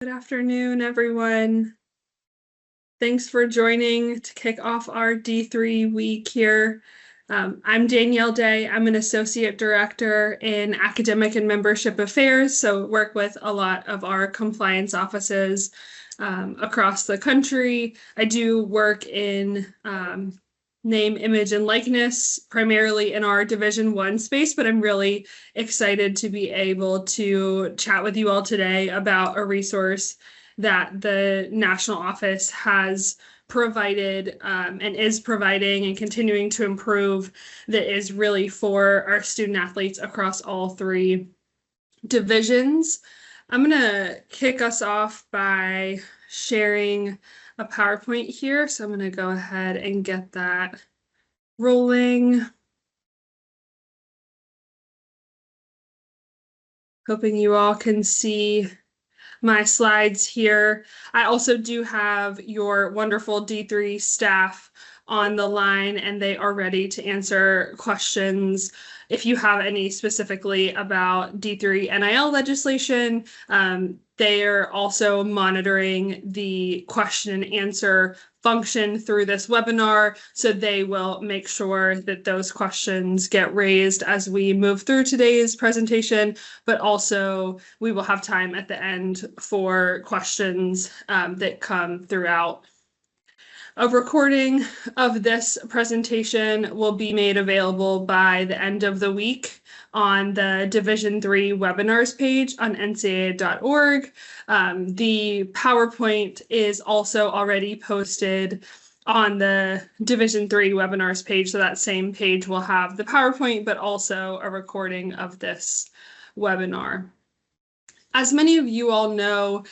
Good afternoon, everyone. Thanks for joining to kick off our D3 week here. I'm Danielle Day. I'm an associate director in academic and membership affairs, so work with a lot of our compliance offices across the country. I do work in name, image, and likeness, primarily in our Division I space, but I'm really excited to be able to chat with you all today about a resource that the national office has provided and is providing and continuing to improve that is really for our student athletes across all three divisions. I'm going to kick us off by sharing a PowerPoint here. So I'm going to go ahead and get that rolling. Hoping you all can see my slides here. I also do have your wonderful D3 staff on the line, and they are ready to answer questions if you have any specifically about D3 NIL legislation. They are also monitoring the question and answer function through this webinar, so they will make sure that those questions get raised as we move through today's presentation, but also we will have time at the end for questions that come throughout. A recording of this presentation will be made available by the end of the week on the Division III webinars page on ncaa.org. The PowerPoint is also already posted on the Division III webinars page, so that same page will have the PowerPoint, but also a recording of this webinar. As many of you all know,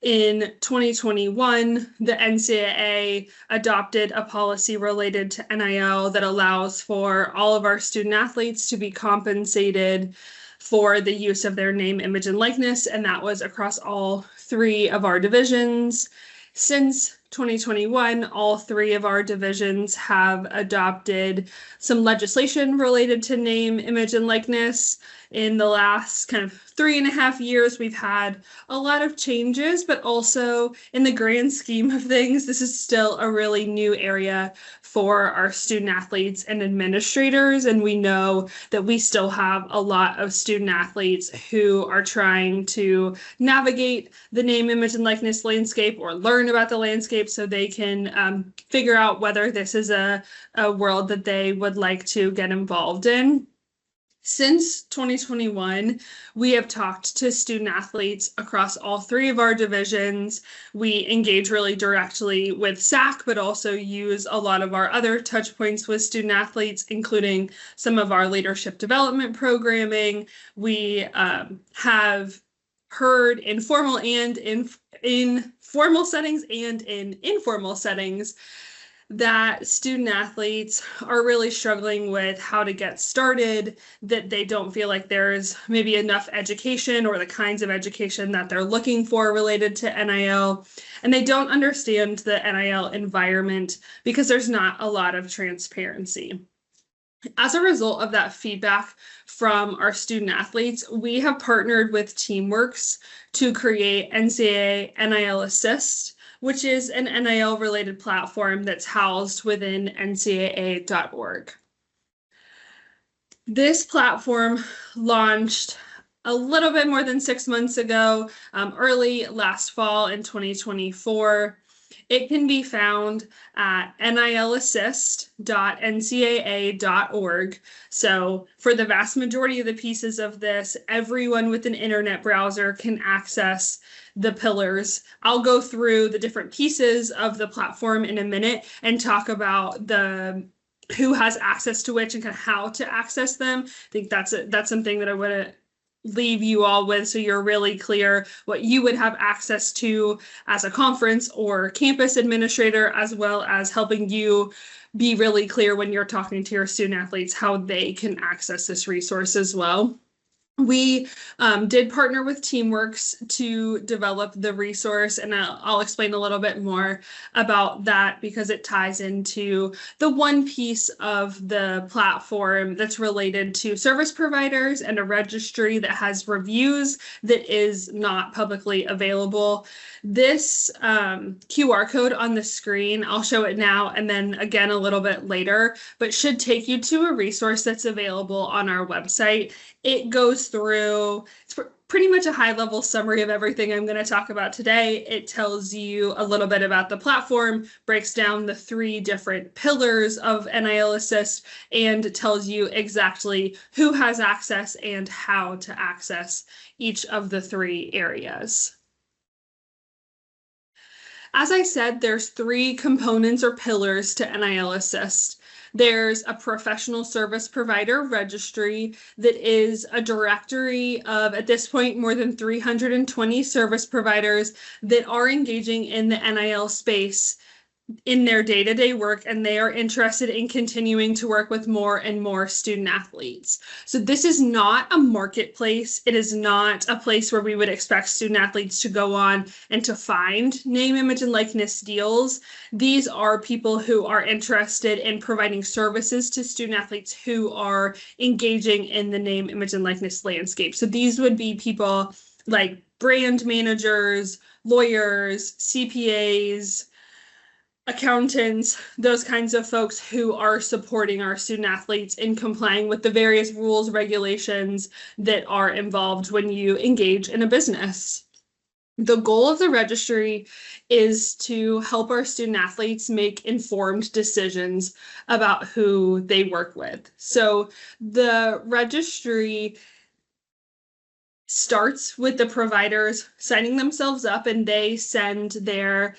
in 2021, the NCAA adopted a policy related to NIL that allows for all of our student athletes to be compensated for the use of their name, image, and likeness, and that was across all three of our divisions. Since 2021, all three of our divisions have adopted some legislation related to name, image, and likeness. In the last kind of 3.5 years, we've had a lot of changes, but also in the grand scheme of things, this is still a really new area for our student athletes and administrators. And we know that we still have a lot of student athletes who are trying to navigate the name, image, and likeness landscape or learn about the landscape so they can figure out whether this is a world that they would like to get involved in. Since 2021, we have talked to student athletes across all three of our divisions. We engage really directly with SAC, but also use a lot of our other touch points with student athletes, including some of our leadership development programming. We have heard in formal and in formal settings and in informal settings that student athletes are really struggling with how to get started, that they don't feel like there's maybe enough education or the kinds of education that they're looking for related to NIL, and they don't understand the NIL environment because there's not a lot of transparency. As a result of that feedback from our student athletes, we have partnered with TeamWorks to create NCAA NIL Assist, which is an NIL-related platform that's housed within ncaa.org. This platform launched a little bit more than 6 months ago, early last fall in 2024. It can be found at nilassist.ncaa.org. So for the vast majority of the pieces of this, everyone with an internet browser can access the pillars. I'll go through the different pieces of the platform in a minute and talk about who has access to which and kind of how to access them. I think that's something that I want to leave you all with, so you're really clear what you would have access to as a conference or campus administrator, as well as helping you be really clear when you're talking to your student athletes how they can access this resource as well. We did partner with Teamworks to develop the resource, and I'll explain a little bit more about that because it ties into the one piece of the platform that's related to service providers and a registry that has reviews that is not publicly available. This QR code on the screen, I'll show it now and then again a little bit later, but should take you to a resource that's available on our website. It goes through, it's pretty much a high level summary of everything I'm going to talk about today. It tells you a little bit about the platform, breaks down the 3 different pillars of NIL Assist, and tells you exactly who has access and how to access each of the 3 areas. As I said, there's 3 components or pillars to NIL Assist. There's a professional service provider registry that is a directory of, at this point, more than 320 service providers that are engaging in the NIL space in their day-to-day work, and they are interested in continuing to work with more and more student athletes. So this is not a marketplace. It is not a place where we would expect student athletes to go on and to find name, image, and likeness deals. These are people who are interested in providing services to student athletes who are engaging in the name, image, and likeness landscape. So these would be people like brand managers, lawyers, CPAs, accountants, those kinds of folks who are supporting our student athletes in complying with the various rules, regulations that are involved when you engage in a business. The goal of the registry is to help our student athletes make informed decisions about who they work with. So the registry starts with the providers signing themselves up, and they send their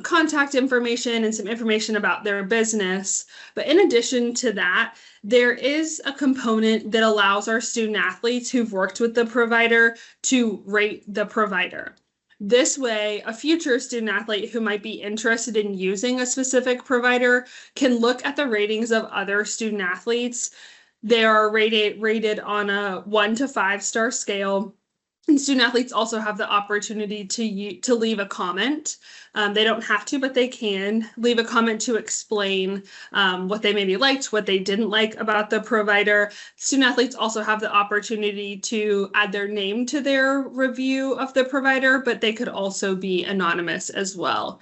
contact information and some information about their business. But in addition to that, there is a component that allows our student athletes who've worked with the provider to rate the provider. This way, a future student athlete who might be interested in using a specific provider can look at the ratings of other student athletes. They are rated on a 1 to 5 star scale. And student athletes also have the opportunity to leave a comment. They don't have to, but they can leave a comment to explain what they maybe liked, what they didn't like about the provider. Student athletes also have the opportunity to add their name to their review of the provider, but they could also be anonymous as well.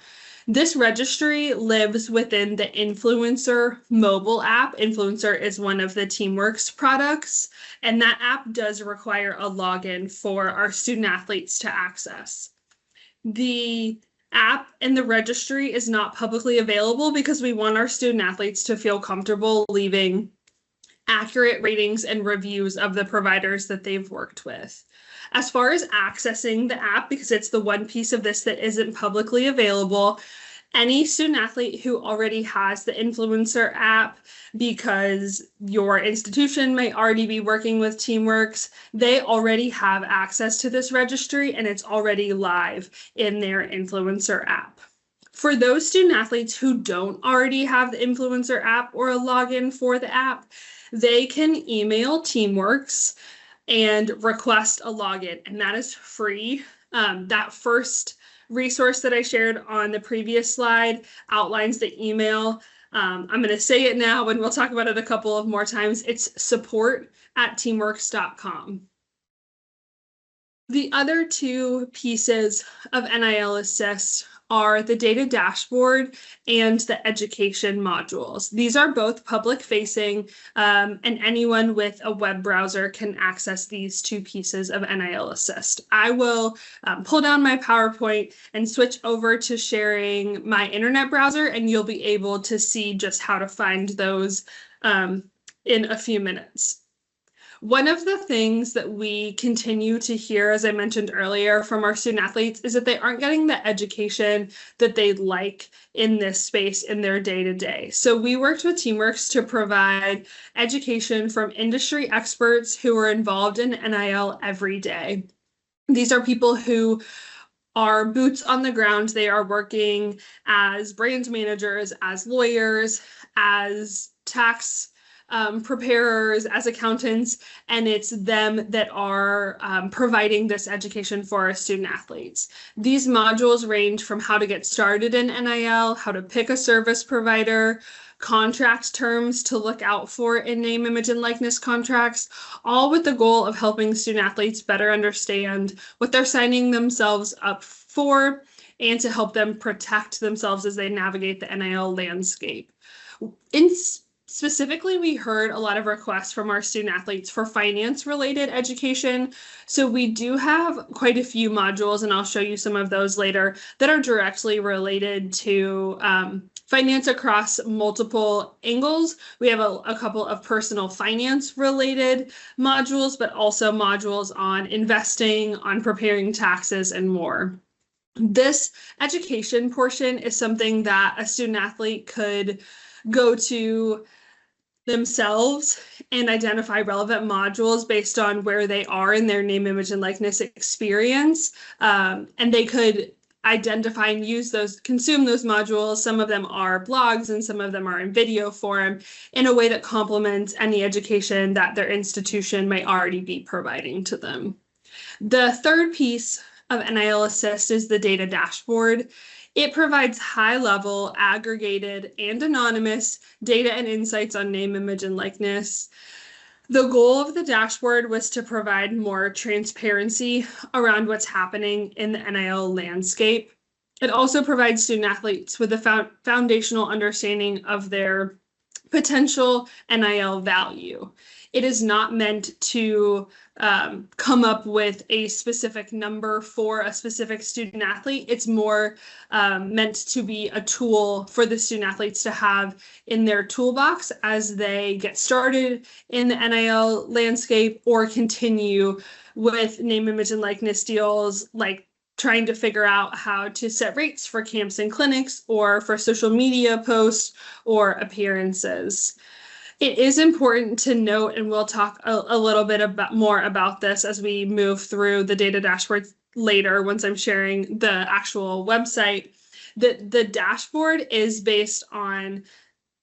This registry lives within the Influencer mobile app. Influencer is one of the Teamworks products, and that app does require a login for our student athletes to access. The app and the registry is not publicly available because we want our student athletes to feel comfortable leaving accurate ratings and reviews of the providers that they've worked with. As far as accessing the app, because it's the one piece of this that isn't publicly available, any student athlete who already has the Influencer app, because your institution may already be working with Teamworks, they already have access to this registry and it's already live in their Influencer app. For those student athletes who don't already have the Influencer app or a login for the app, they can email Teamworks and request a login, and that is free. That first resource that I shared on the previous slide outlines the email. I'm going to say it now, and we'll talk about it a couple of more times. It's support@teamworks.com. The other 2 pieces of NIL Assist are the data dashboard and the education modules. These are both public facing, and anyone with a web browser can access these 2 pieces of NIL Assist. I will pull down my PowerPoint and switch over to sharing my internet browser, and you'll be able to see just how to find those in a few minutes. One of the things that we continue to hear, as I mentioned earlier, from our student athletes is that they aren't getting the education that they'd like in this space in their day-to-day. So we worked with Teamworks to provide education from industry experts who are involved in NIL every day. These are people who are boots on the ground. They are working as brand managers, as lawyers, as tax preparers, as accountants, and it's them that are providing this education for our student athletes. These modules range from how to get started in NIL, how to pick a service provider, contract terms to look out for in name, image, and likeness contracts, all with the goal of helping student athletes better understand what they're signing themselves up for and to help them protect themselves as they navigate the NIL landscape. Specifically, we heard a lot of requests from our student athletes for finance-related education. So we do have quite a few modules, and I'll show you some of those later, that are directly related to finance across multiple angles. We have a couple of personal finance-related modules, but also modules on investing, on preparing taxes, and more. This education portion is something that a student athlete could go to themselves and identify relevant modules based on where they are in their name, image, and likeness experience. And they could identify and use those, consume those modules. Some of them are blogs and some of them are in video form in a way that complements any education that their institution may already be providing to them. The third piece of NIL Assist is the data dashboard. It provides high-level, aggregated, and anonymous data and insights on name, image, and likeness. The goal of the dashboard was to provide more transparency around what's happening in the NIL landscape. It also provides student athletes with a foundational understanding of their potential NIL value. It is not meant to come up with a specific number for a specific student athlete. It's more meant to be a tool for the student athletes to have in their toolbox as they get started in the NIL landscape or continue with name, image, and likeness deals, like trying to figure out how to set rates for camps and clinics or for social media posts or appearances. It is important to note, and we'll talk a little bit more about this as we move through the data dashboard later once I'm sharing the actual website, that the dashboard is based on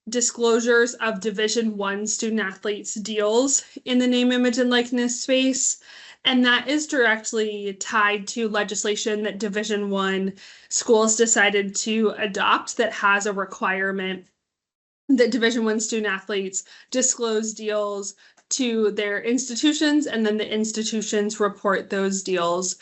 disclosures of Division I student athletes deals in the name, image, and likeness space. And that is directly tied to legislation that Division I schools decided to adopt that has a requirement that Division I student athletes disclose deals to their institutions, and then the institutions report those deals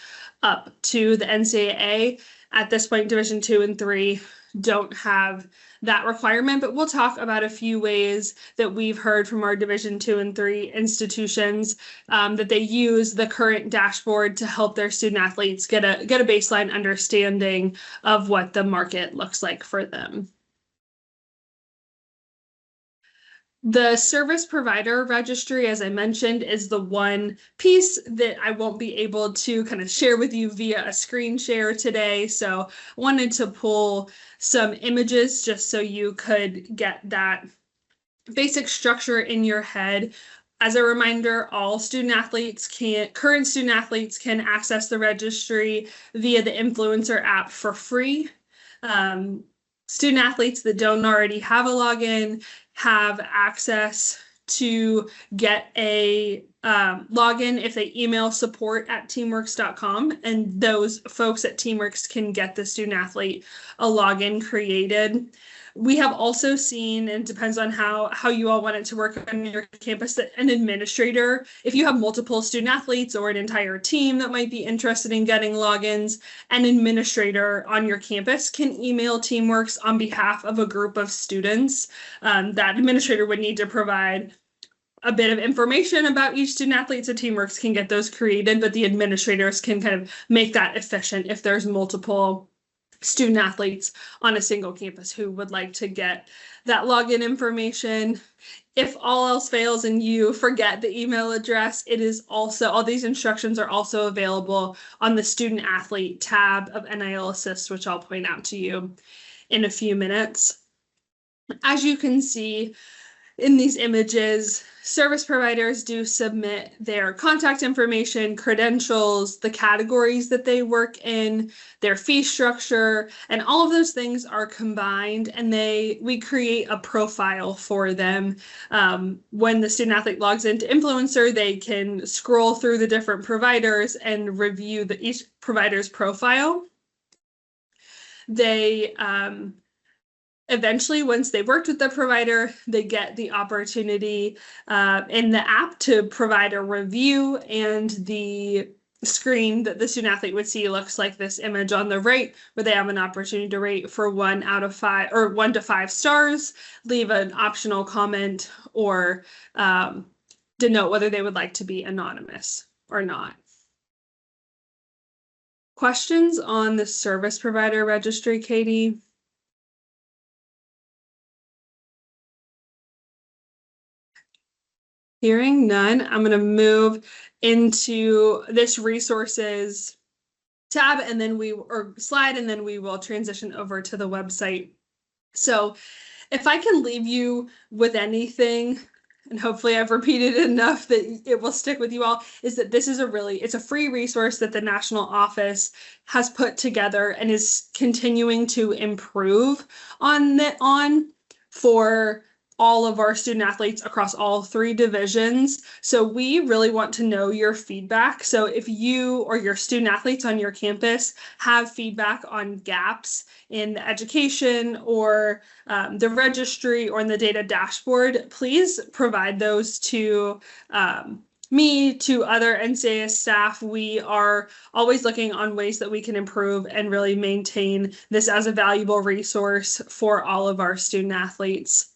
up to the NCAA. At this point, Division II and III don't have that requirement, but we'll talk about a few ways that we've heard from our Division II and III institutions that they use the current dashboard to help their student athletes get a baseline understanding of what the market looks like for them. The service provider registry, as I mentioned, is the one piece that I won't be able to kind of share with you via a screen share today. So I wanted to pull some images just so you could get that basic structure in your head. As a reminder, all current student athletes can access the registry via the Influencer app for free. Student athletes that don't already have a login have access to get a login if they email support@teamworks.com, and those folks at Teamworks can get the student athlete a login created. We have also seen, and it depends on how you all want it to work on your campus, that an administrator, if you have multiple student athletes or an entire team that might be interested in getting logins, an administrator on your campus can email Teamworks on behalf of a group of students. That administrator would need to provide a bit of information about each student athlete, so Teamworks can get those created, but the administrators can kind of make that efficient if there's multiple student athletes on a single campus who would like to get that login information. If all else fails and you forget the email address, it is also, all these instructions are also available on the student athlete tab of NIL Assist, which I'll point out to you in a few minutes. As you can see, in these images, service providers do submit their contact information, credentials, the categories that they work in, their fee structure, and all of those things are combined, and we create a profile for them. When the student athlete logs into Influencer, they can scroll through the different providers and review each provider's profile. They eventually, once they've worked with the provider, they get the opportunity in the app to provide a review, and the screen that the student athlete would see looks like this image on the right, where they have an opportunity to rate for 1 out of 5 or 1 to 5 stars, leave an optional comment, or denote whether they would like to be anonymous or not. Questions on the service provider registry, Katie? Hearing none, I'm going to move into this resources tab, and then slide, and then we will transition over to the website. So if I can leave you with anything, and hopefully I've repeated enough that it will stick with you all, is that this is it's a free resource that the national office has put together and is continuing to improve on for all of our student athletes across all 3 divisions. So we really want to know your feedback. So if you or your student athletes on your campus have feedback on gaps in the education or the registry or in the data dashboard, please provide those to me, to other NCAA staff. We are always looking on ways that we can improve and really maintain this as a valuable resource for all of our student athletes.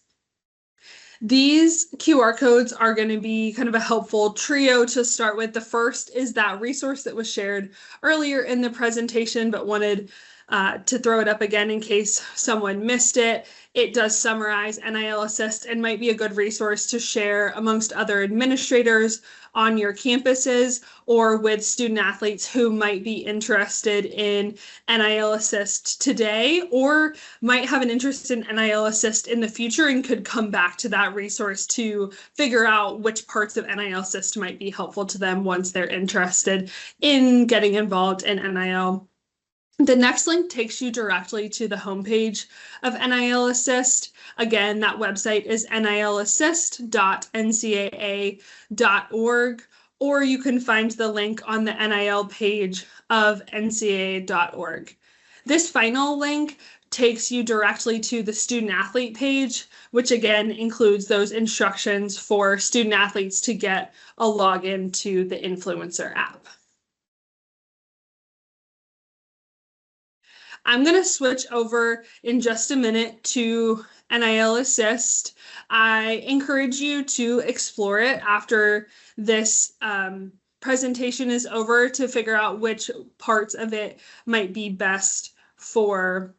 These QR codes are going to be kind of a helpful trio to start with. The first is that resource that was shared earlier in the presentation, but wanted to throw it up again in case someone missed it. It does summarize NIL Assist and might be a good resource to share amongst other administrators on your campuses or with student athletes who might be interested in NIL Assist today or might have an interest in NIL Assist in the future and could come back to that resource to figure out which parts of NIL Assist might be helpful to them once they're interested in getting involved in NIL. The next link takes you directly to the homepage of NIL Assist. Again, that website is nilassist.ncaa.org, or you can find the link on the NIL page of ncaa.org. This final link takes you directly to the student athlete page, which again includes those instructions for student athletes to get a login to the Influencer app. I'm going to switch over in just a minute to NIL Assist. I encourage you to explore it after this presentation is over to figure out which parts of it might be best for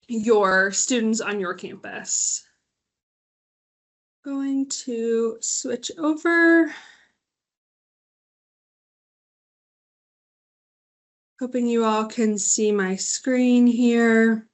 your students on your campus. Going to switch over. Hoping you all can see my screen here.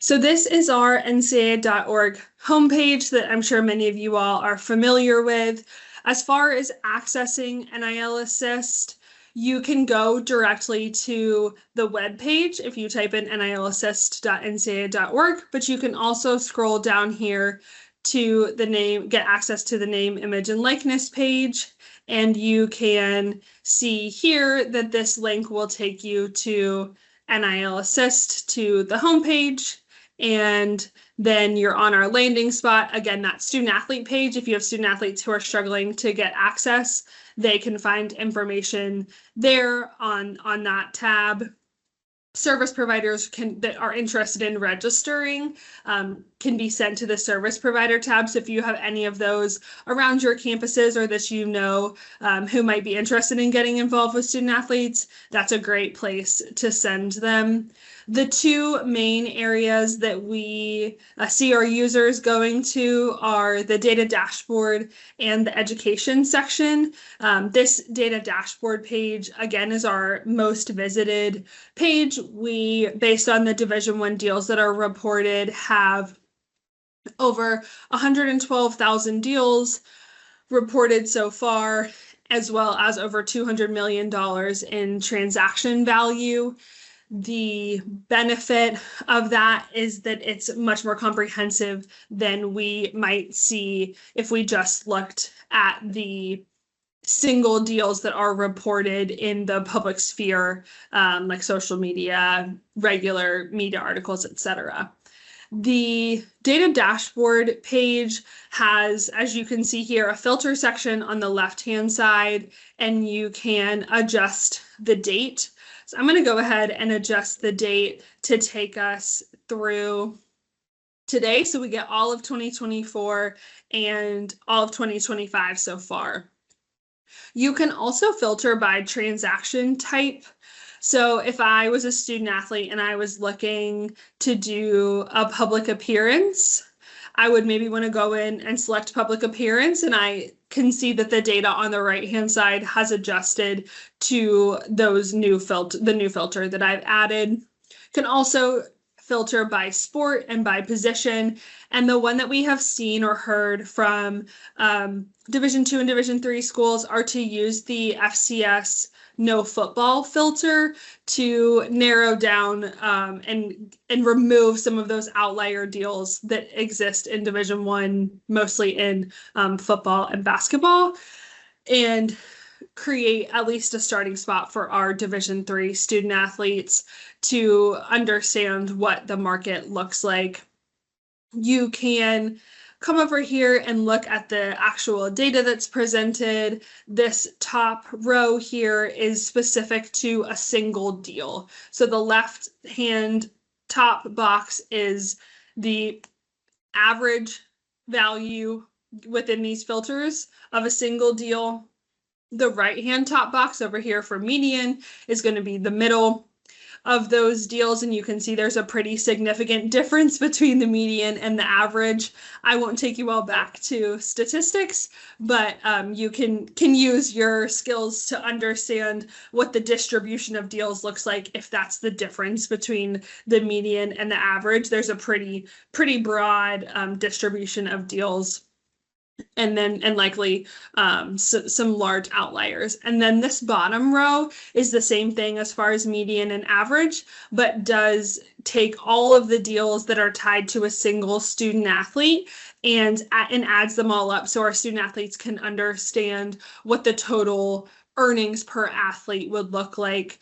So this is our ncaa.org homepage that I'm sure many of you all are familiar with. As far as accessing NIL Assist, you can go directly to the web page if you type in nilassist.ncaa.org, but you can also scroll down here to the name, get access to the name, image, and likeness page. And you can see here that this link will take you to NIL Assist, to the homepage, and then you're on our landing spot. Again, that student athlete page. If you have student athletes who are struggling to get access, they can find information there on that tab. Service providers that are interested in registering can be sent to the service provider tab. So if you have any of those around your campuses or that you know who might be interested in getting involved with student athletes, that's a great place to send them. The 2 main areas that we see our users going to are the data dashboard and the education section. This data dashboard page, again, is our most visited page. We, based on the Division I deals that are reported, have Over 112,000 deals reported so far, as well as over $200 million in transaction value. The benefit of that is that it's much more comprehensive than we might see if we just looked at the single deals that are reported in the public sphere, like social media, regular media articles, etc. The data dashboard page has, as you can see here, a filter section on the left-hand side, and you can adjust the date. So I'm going to go ahead and adjust the date to take us through today. So we get all of 2024 and all of 2025 so far. You can also filter by transaction type. So if I was a student athlete and I was looking to do a public appearance, I would maybe want to go in and select public appearance, and I can see that the data on the right-hand side has adjusted to those the new filter that I've added. You can also filter by sport and by position. And the one that we have seen or heard from Division II and Division III schools are to use the FCS no football filter to narrow down and remove some of those outlier deals that exist in Division I, mostly in football and basketball, and create at least a starting spot for our Division III student athletes to understand what the market looks like. You can come over here and look at the actual data that's presented. This top row here is specific to a single deal. So the left-hand top box is the average value within these filters of a single deal. The right-hand top box over here for median is going to be the middle of those deals, and you can see there's a pretty significant difference between the median and the average. I won't take you all back to statistics, but you can use your skills to understand what the distribution of deals looks like if that's the difference between the median and the average. There's a pretty broad distribution of deals, and likely some large outliers. And then this bottom row is the same thing as far as median and average, but does take all of the deals that are tied to a single student athlete and adds them all up so our student athletes can understand what the total earnings per athlete would look like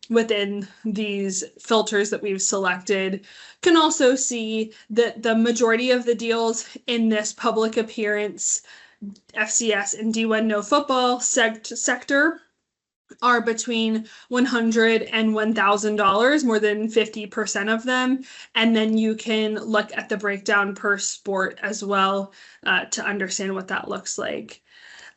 within these filters that we've selected. Can also see that the majority of the deals in this public appearance, FCS and D1 no football sector are between $100 and $1,000, more than 50% of them. And then you can look at the breakdown per sport as well to understand what that looks like.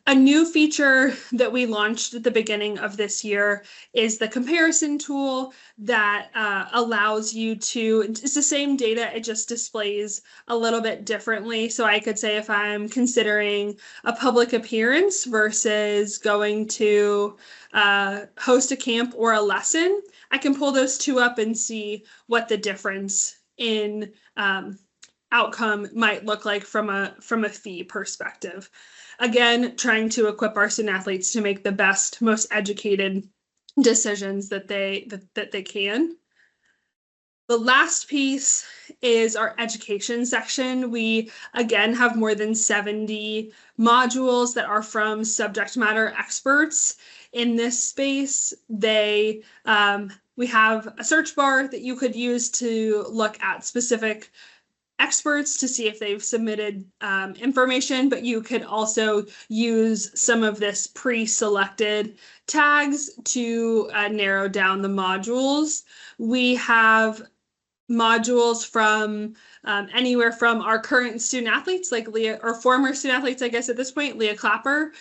A new feature that we launched at the beginning of this year is the comparison tool that allows you to, it's the same data, it just displays a little bit differently. So I could say if I'm considering a public appearance versus going to host a camp or a lesson, I can pull those two up and see what the difference in outcome might look like from a fee perspective. Again, trying to equip our student athletes to make the best, most educated decisions that they can. The last piece is our education section. We, again, have more than 70 modules that are from subject matter experts in this space. We have a search bar that you could use to look at specific experts to see if they've submitted information, but you could also use some of this pre-selected tags to narrow down the modules. We have modules from anywhere from our current student athletes, like Leah, or former student athletes, I guess at this point, Leah Clapper,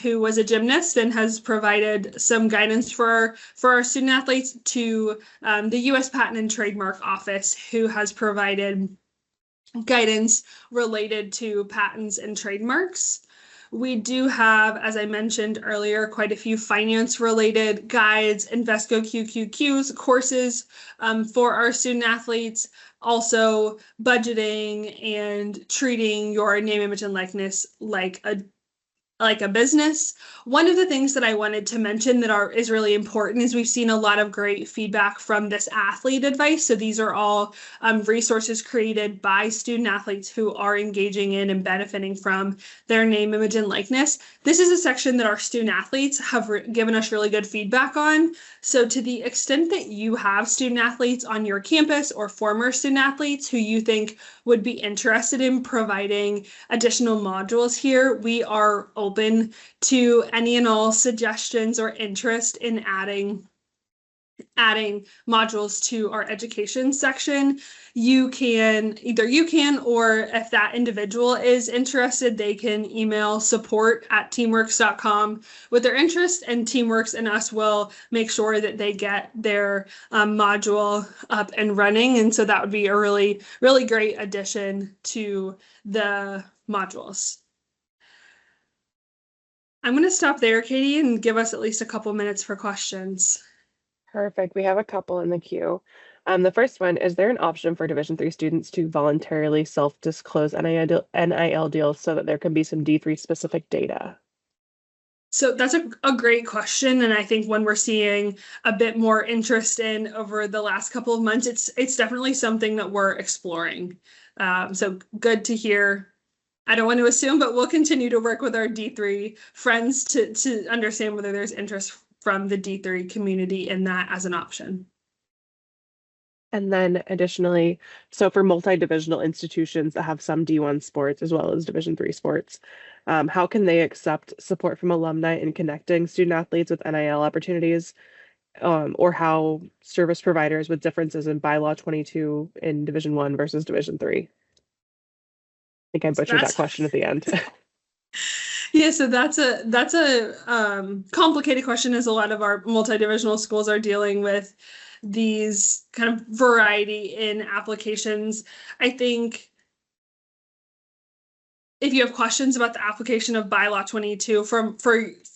who was a gymnast and has provided some guidance for our student athletes, to the U.S. Patent and Trademark Office, who has provided guidance related to patents and trademarks. We do have, as I mentioned earlier, quite a few finance-related guides, Invesco QQQs, courses for our student athletes, also budgeting and treating your name, image, and likeness like a business. One of the things that I wanted to mention that is really important is we've seen a lot of great feedback from this athlete advice. So these are all resources created by student athletes who are engaging in and benefiting from their name, image, and likeness. This is a section that our student athletes have given us really good feedback on. So to the extent that you have student athletes on your campus or former student athletes who you think would be interested in providing additional modules here, we are open to any and all suggestions or interest in adding modules to our education section. You can or if that individual is interested, they can email support@teamworks.com with their interest, and Teamworks and us will make sure that they get their module up and running. And so that would be a really, really great addition to the modules. I'm going to stop there, Katie, and give us at least a couple minutes for questions. Perfect. We have a couple in the queue. The first one, is there an option for Division III students to voluntarily self-disclose NIL deals so that there can be some D3 specific data? So that's a great question. And I think when we're seeing a bit more interest in over the last couple of months, it's definitely something that we're exploring. So good to hear. I don't want to assume, but we'll continue to work with our D3 friends to understand whether there's interest from the D3 community in that as an option. And then additionally, so for multi-divisional institutions that have some D1 sports as well as Division III sports, how can they accept support from alumni in connecting student athletes with NIL opportunities, or how service providers with differences in bylaw 22 in Division I versus Division III? I think I butchered that question at the end. Yeah, so that's a complicated question, as a lot of our multi-divisional schools are dealing with these kind of variety in applications. I think if you have questions about the application of bylaw 22 for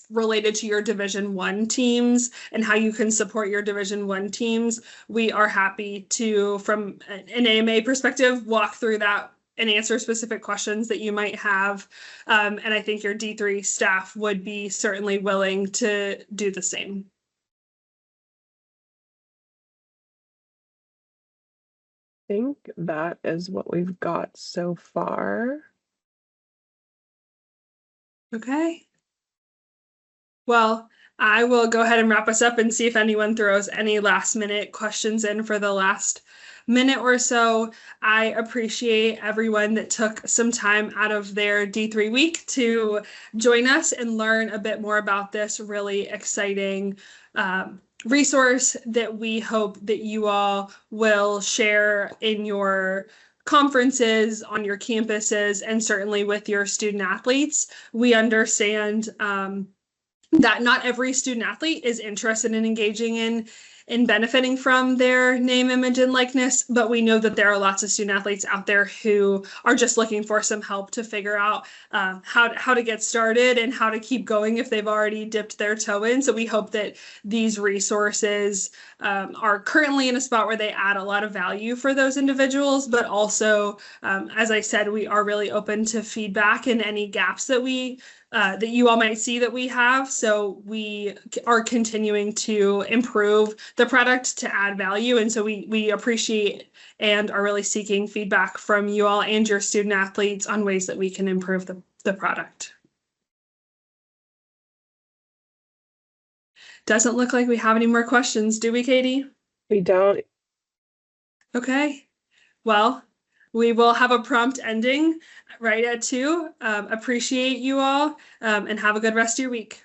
related to your Division I teams and how you can support your Division I teams, we are happy to, from an AMA perspective, walk through that and answer specific questions that you might have. And I think your D3 staff would be certainly willing to do the same. I think that is what we've got so far. Okay. Well, I will go ahead and wrap us up and see if anyone throws any last minute questions in for the last minute or so. I appreciate everyone that took some time out of their D3 week to join us and learn a bit more about this really exciting resource that we hope that you all will share in your conferences, on your campuses, and certainly with your student athletes. We understand that not every student athlete is interested in engaging in benefiting from their name, image, and likeness, but we know that there are lots of student athletes out there who are just looking for some help to figure out how to get started and how to keep going if they've already dipped their toe in. So we hope that these resources are currently in a spot where they add a lot of value for those individuals, but also, as I said, we are really open to feedback and any gaps that that you all might see that we have. So we are continuing to improve the product to add value. And so we appreciate and are really seeking feedback from you all and your student athletes on ways that we can improve the product. Doesn't look like we have any more questions, do we, Katie? We don't. Okay. Well, we will have a prompt ending right at 2. Appreciate you all and have a good rest of your week.